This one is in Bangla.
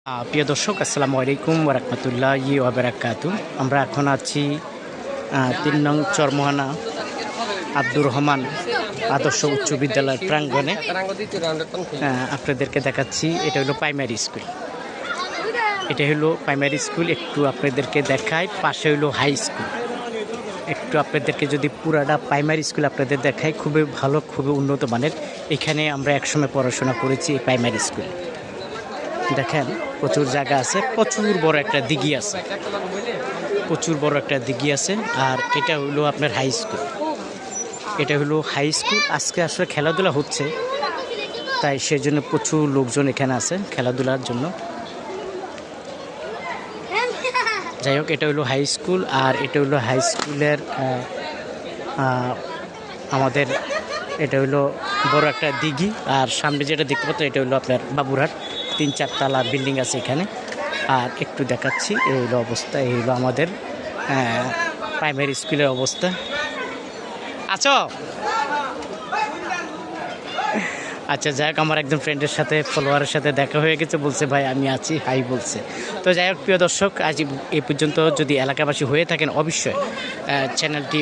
প্রিয় দর্শক, আসসালামু আলাইকুম ওয়া রাহমাতুল্লাহি ওয়া বারাকাতুহু। আমরা এখন আছি ৩ নং চরমোহানা আব্দুর রহমান আদর্শ উচ্চ বিদ্যালয়ের প্রাঙ্গণে। আপনাদেরকে দেখাচ্ছি, এটা হলো প্রাইমারি স্কুল। এটা হলো প্রাইমারি স্কুল। একটু আপনাদেরকে দেখাই, পাশে হলো হাই স্কুল। একটু আপনাদেরকে যদি পুরাটা প্রাইমারি স্কুল আপনাদের দেখাই, খুবই ভালো, খুবই উন্নত মানের। এখানে আমরা একসময় পড়াশোনা করেছি এই প্রাইমারি স্কুলে। দেখেন, প্রচুর জায়গা আছে, প্রচুর বড় একটা দিঘি আছে, প্রচুর বড় একটা দিঘি আছে। আর এটা হলো আপনার হাই স্কুল। এটা হলো হাই স্কুল। আজকে আসলে খেলাধুলা হচ্ছে, তাই সেজন্য প্রচুর লোকজন এখানে আছে খেলাধুলার জন্য। যাই হোক, এটা হলো হাই স্কুল। আর এটা হলো হাই স্কুলের আমাদের এটা হলো বড় একটা দিঘি। আর সামনে যেটা দেখতে পাচ্ছেন, এটা হলো আপনার বাবুরহাট। ৩-৪ তলা বিল্ডিং আছে এখানে। আর একটু দেখাচ্ছি, এই হলো অবস্থা। এই হলো আমাদের প্রাইমারি স্কুলের অবস্থা। আছো? আচ্ছা, যাই হোক, আমার একজন ফ্রেন্ডের সাথে, ফলোয়ারের সাথে দেখা হয়ে গেছে, বলছে ভাই আমি আছি, হাই বলছে। তো যাই হোক, প্রিয় দর্শক, আজ এই পর্যন্ত। যদি এলাকাবাসী হয়ে থাকেন, অবশ্যই চ্যানেলটি